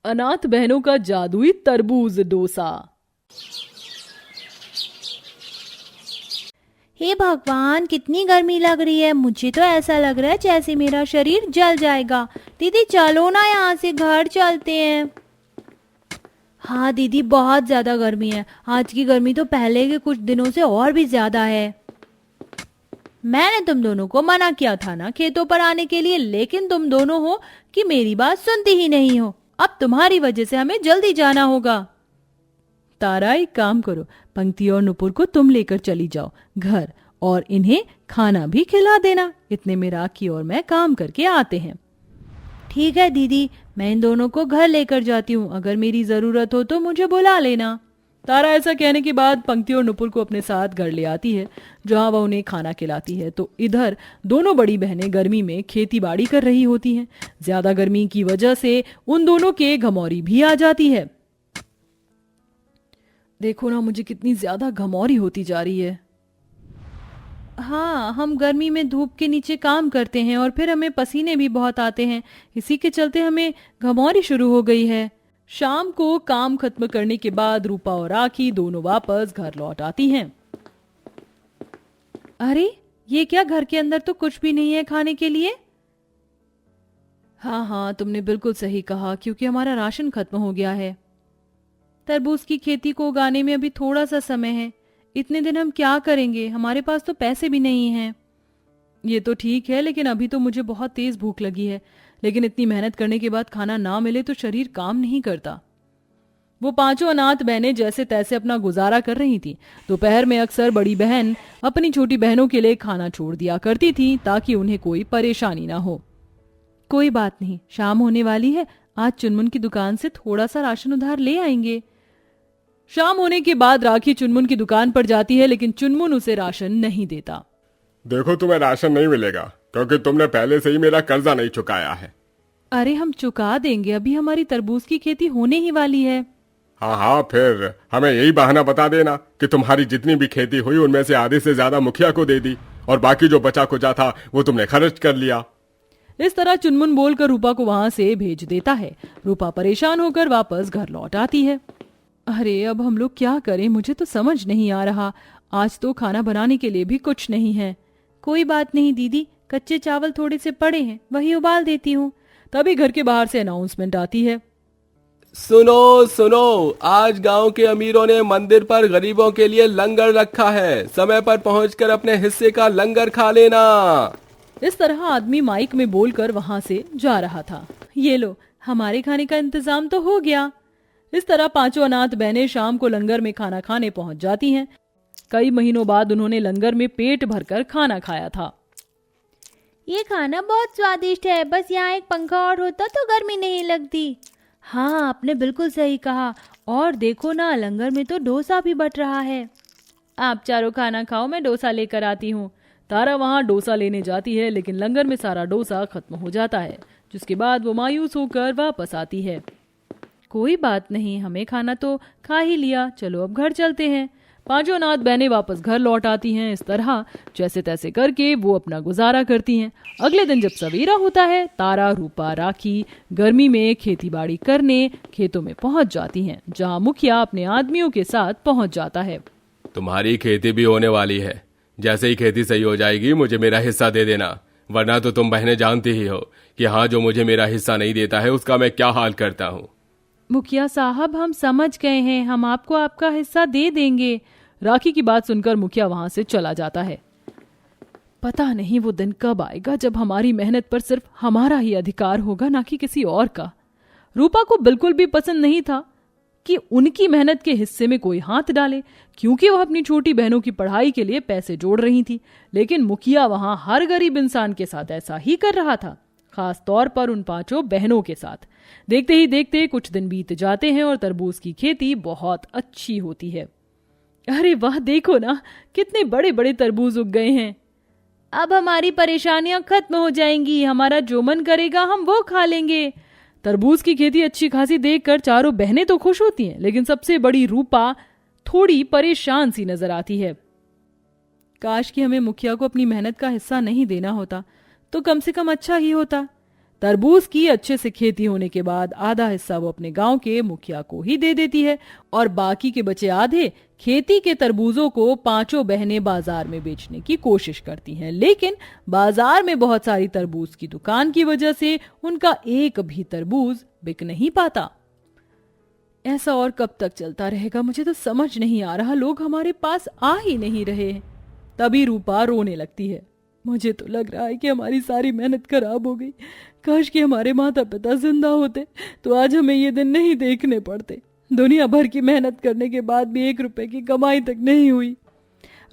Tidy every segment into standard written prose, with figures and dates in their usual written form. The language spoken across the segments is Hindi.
अनाथ बहनों का जादुई तरबूज डोसा। हे भगवान, कितनी गर्मी लग रही है। मुझे तो ऐसा लग रहा है जैसे मेरा शरीर जल जाएगा। दीदी चलो ना, यहाँ से घर चलते हैं। हाँ दीदी, बहुत ज़्यादा गर्मी है। आज की गर्मी तो पहले के कुछ दिनों से और भी ज़्यादा है। मैंने तुम दोनों को मना किया था ना खेतों पर आने के लिए, लेकिन तुम दोनों हो कि मेरी बात सुनती ही नहीं हो। अब तुम्हारी वजह से हमें जल्दी जाना होगा। तारा, एक काम करो, पंक्ति और नुपुर को तुम लेकर चली जाओ घर, और इन्हें खाना भी खिला देना। इतने में राखी और मैं काम करके आते हैं। ठीक है दीदी, मैं इन दोनों को घर लेकर जाती हूँ। अगर मेरी जरूरत हो तो मुझे बुला लेना। तारा ऐसा कहने के बाद पंक्ति और नुपुर को अपने साथ घर ले आती है, जहां वह उन्हें खाना खिलाती है। तो इधर दोनों बड़ी बहनें गर्मी में खेती बाड़ी कर रही होती हैं। ज्यादा गर्मी की वजह से उन दोनों के घमौरी भी आ जाती है। देखो ना, मुझे कितनी ज्यादा घमौरी होती जा रही है। हाँ, हम गर्मी में धूप के नीचे काम करते हैं और फिर हमें पसीने भी बहुत आते हैं। इसी के चलते हमें घमौरी शुरू हो गई है। शाम को काम खत्म करने के बाद रूपा और राखी दोनों वापस घर लौट आती हैं। अरे ये क्या, घर के अंदर तो कुछ भी नहीं है खाने के लिए। हाँ, तुमने बिल्कुल सही कहा, क्योंकि हमारा राशन खत्म हो गया है। तरबूज की खेती को उगाने में अभी थोड़ा सा समय है। इतने दिन हम क्या करेंगे, हमारे पास तो पैसे भी नहीं हैं। ये तो ठीक है, लेकिन अभी तो मुझे बहुत तेज भूख लगी है। लेकिन इतनी मेहनत करने के बाद खाना ना मिले तो शरीर काम नहीं करता। वो पांचों अनाथ बहनें जैसे तैसे अपना गुजारा कर रही थी। दोपहर में अक्सर बड़ी बहन अपनी छोटी बहनों के लिए खाना छोड़ दिया करती थी, ताकि उन्हें कोई परेशानी ना हो। कोई बात नहीं, शाम होने वाली है, आज चुनमुन की दुकान से थोड़ा सा राशन उधार ले आएंगे। शाम होने के बाद राखी चुनमुन की दुकान पर जाती है, लेकिन चुनमुन उसे राशन नहीं देता। देखो, तुम्हें राशन नहीं मिलेगा क्योंकि तुमने पहले से ही मेरा कर्जा नहीं चुकाया है। अरे हम चुका देंगे, अभी हमारी तरबूज की खेती होने ही वाली है। हाँ, फिर हमें यही बहाना बता देना कि तुम्हारी जितनी भी खेती हुई उनमें से आधे से ज्यादा मुखिया को दे दी और बाकी जो बचा कुचा था वो तुमने खर्च कर लिया। इस तरह चुनमुन बोलकर रूपा को वहां से भेज देता है। रूपा परेशान होकर वापस घर लौट आती है। अरे अब हम लोग क्या करें, मुझे तो समझ नहीं आ रहा। आज तो खाना बनाने के लिए भी कुछ नहीं है। कोई बात नहीं दीदी, कच्चे चावल थोड़े से पड़े हैं, वही उबाल देती हूँ। तभी घर के बाहर से अनाउंसमेंट आती है। सुनो सुनो, आज गांव के अमीरों ने मंदिर पर गरीबों के लिए लंगर रखा है। समय पर पहुंचकर अपने हिस्से का लंगर खा लेना। इस तरह आदमी माइक में बोलकर वहां से जा रहा था। ये लो, हमारे खाने का इंतजाम तो हो गया। इस तरह पांचों अनाथ बहनें शाम को लंगर में खाना खाने पहुंच जाती हैं। कई महीनों बाद उन्होंने लंगर में पेट भरकर खाना खाया था। ये खाना बहुत स्वादिष्ट है, बस यहाँ एक पंखा और होता तो गर्मी नहीं लगती। हाँ, आपने बिल्कुल सही कहा। और देखो ना, लंगर में तो डोसा भी बट रहा है। आप चारों खाना खाओ, मैं डोसा लेकर आती हूँ। तारा वहां डोसा लेने जाती है, लेकिन लंगर में सारा डोसा खत्म हो जाता है, जिसके बाद वो मायूस होकर वापस आती है। कोई बात नहीं, हमें खाना तो खा ही लिया, चलो अब घर चलते हैं। पांचों अनाथ बहनें वापस घर लौट आती हैं। इस तरह जैसे तैसे करके वो अपना गुजारा करती हैं। अगले दिन जब सवेरा होता है, तारा, रूपा, राखी गर्मी में खेती बाड़ी करने खेतों में पहुंच जाती हैं, जहां मुखिया अपने आदमियों के साथ पहुंच जाता है। तुम्हारी खेती भी होने वाली है। जैसे ही खेती सही हो जाएगी मुझे मेरा हिस्सा दे देना, वरना तो तुम बहनें जानती ही हो कि हाँ, जो मुझे मेरा हिस्सा नहीं देता है उसका मैं क्या हाल करता हूँ। मुखिया साहब, हम समझ गए हैं, हम आपको आपका हिस्सा दे देंगे। राखी की बात सुनकर मुखिया वहां से चला जाता है। पता नहीं वो दिन कब आएगा जब हमारी मेहनत पर सिर्फ हमारा ही अधिकार होगा, ना कि किसी और का। रूपा को बिल्कुल भी पसंद नहीं था कि उनकी मेहनत के हिस्से में कोई हाथ डाले, क्योंकि वह अपनी छोटी बहनों की पढ़ाई के लिए पैसे जोड़ रही थी। लेकिन मुखिया वहां हर गरीब इंसान के साथ ऐसा ही कर रहा था, खास तौर पर उन पांचों बहनों के साथ। देखते ही देखते कुछ दिन बीत जाते हैं और तरबूज की खेती बहुत अच्छी होती है। अरे वाह, देखो ना, कितने बड़े बड़े तरबूज उग गए हैं। अब हमारी परेशानियां खत्म हो जाएंगी, हमारा जो मन करेगा हम वो खा लेंगे। तरबूज की खेती अच्छी खासी देखकर चारों बहनें तो खुश होती हैं, लेकिन सबसे बड़ी रूपा थोड़ी परेशान सी नजर आती है। काश कि हमें मुखिया को अपनी मेहनत का हिस्सा नहीं देना होता, तो कम से कम अच्छा ही होता। तरबूज की अच्छे से खेती होने के बाद आधा हिस्सा वो अपने गांव के मुखिया को ही दे देती है और बाकी के बचे आधे खेती के तरबूजों को पांचों बहनें बाजार में बेचने की कोशिश करती हैं। लेकिन बाजार में बहुत सारी तरबूज की दुकान की वजह से उनका एक भी तरबूज बिक नहीं पाता। ऐसा और कब तक चलता रहेगा, मुझे तो समझ नहीं आ रहा। लोग हमारे पास आ ही नहीं रहे। तभी रूपा रोने लगती है। मुझे तो लग रहा है कि हमारी सारी मेहनत खराब हो गई। काश कि हमारे माता पिता जिंदा होते तो आज हमें ये दिन नहीं देखने पड़ते। दुनिया भर की मेहनत करने के बाद भी 1 रुपए की कमाई तक नहीं हुई।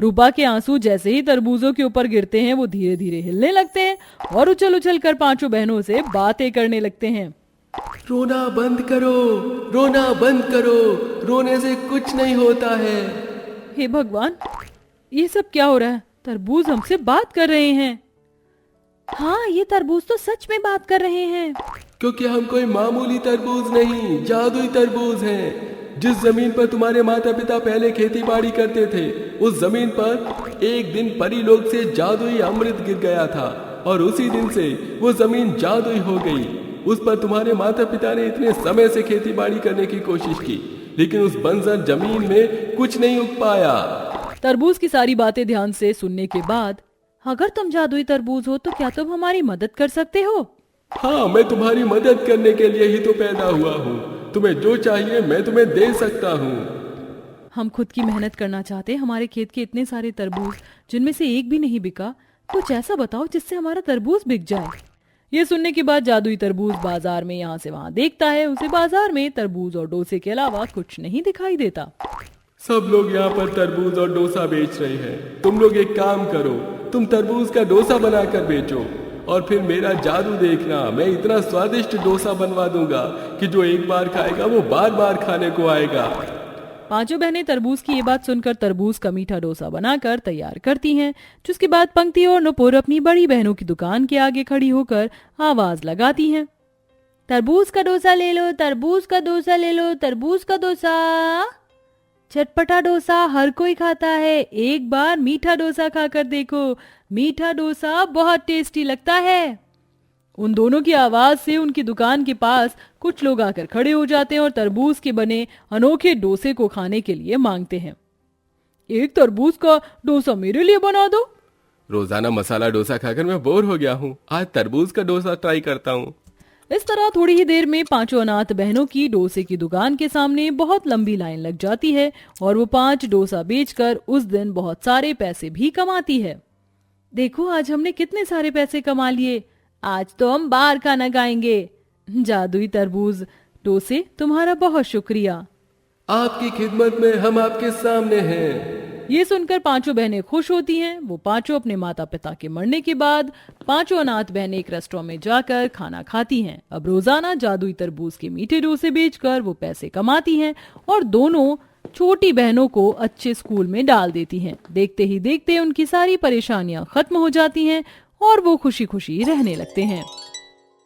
रूपा के आंसू जैसे ही तरबूजों के ऊपर गिरते हैं वो धीरे धीरे हिलने लगते हैं और उछल उछल कर पांचों बहनों से बातें करने लगते हैं। रोना बंद करो, रोना बंद करो, रोने से कुछ नहीं होता है। हे भगवान, ये सब क्या हो रहा है? तरबूज हमसे बात कर रहे हैं। हाँ, ये तरबूज तो सच में बात कर रहे हैं। क्योंकि हम कोई मामूली तरबूज नहीं, जादुई तरबूज हैं। जिस जमीन पर तुम्हारे माता पिता पहले खेती बाड़ी करते थे, उस जमीन पर एक दिन परी लोक से जादुई अमृत गिर गया था और उसी दिन से वो जमीन जादुई हो गई। उस पर तुम्हारे माता पिता ने इतने समय से खेती बाड़ी करने की कोशिश की, लेकिन उस बंजर जमीन में कुछ नहीं उग पाया। तरबूज की सारी बातें ध्यान से सुनने के बाद, अगर तुम जादुई तरबूज हो तो क्या तुम हमारी मदद कर सकते हो? हाँ, मैं तुम्हारी मदद करने के लिए ही तो पैदा हुआ हूँ। तुम्हें जो चाहिए मैं तुम्हें दे सकता हूँ। हम खुद की मेहनत करना चाहते हैं। हमारे खेत के इतने सारे तरबूज जिनमें से एक भी नहीं बिका। कुछ ऐसा बताओ जिससे हमारा तरबूज बिक जाए। ये सुनने के बाद जादुई तरबूज बाजार में यहाँ से वहाँ देखता है। उसे बाजार में तरबूज और डोसे के अलावा कुछ नहीं दिखाई देता। सब लोग यहाँ पर तरबूज और डोसा बेच रहे हैं। तुम लोग एक काम करो, तुम तरबूज का डोसा बनाकर बेचो और फिर मेरा जादू देखना। मैं इतना स्वादिष्ट डोसा बनवा दूंगा कि जो एक बार खाएगा वो बार बार खाने को आएगा। पांचों बहनें तरबूज की ये बात सुनकर तरबूज का मीठा डोसा बनाकर तैयार करती हैं। जिसके बाद पंक्ति और नुपुर अपनी बड़ी बहनों की दुकान के आगे खड़ी होकर आवाज लगाती हैं। तरबूज का डोसा ले लो, तरबूज का डोसा ले लो, तरबूज का डोसा। चटपटा डोसा हर कोई खाता है, एक बार मीठा डोसा खाकर देखो। मीठा डोसा बहुत टेस्टी लगता है। उन दोनों की आवाज से उनकी दुकान के पास कुछ लोग आकर खड़े हो जाते हैं और तरबूज के बने अनोखे डोसे को खाने के लिए मांगते हैं। एक तरबूज का डोसा मेरे लिए बना दो। रोजाना मसाला डोसा खाकर मैं बोर हो गया हूँ, आज तरबूज का डोसा ट्राई करता हूँ। इस तरह थोड़ी ही देर में पांचों अनाथ बहनों की डोसे की दुकान के सामने बहुत लंबी लाइन लग जाती है और वो 5 डोसा बेचकर उस दिन बहुत सारे पैसे भी कमाती है। देखो आज हमने कितने सारे पैसे कमा लिए, आज तो हम बाहर खाना खाएंगे। जादुई तरबूज डोसे तुम्हारा बहुत शुक्रिया। आपकी खिदमत में हम आपके सामने हैं। ये सुनकर पांचों बहनें खुश होती हैं। वो पांचों अपने माता पिता के मरने के बाद पांचों अनाथ बहनें एक रेस्टोरेंट में जाकर खाना खाती हैं। अब रोजाना जादुई तरबूज के मीठे डोसे बेचकर वो पैसे कमाती हैं और दोनों छोटी बहनों को अच्छे स्कूल में डाल देती हैं। देखते ही देखते उनकी सारी परेशानियां खत्म हो जाती हैं और वो खुशी खुशी रहने लगते हैं।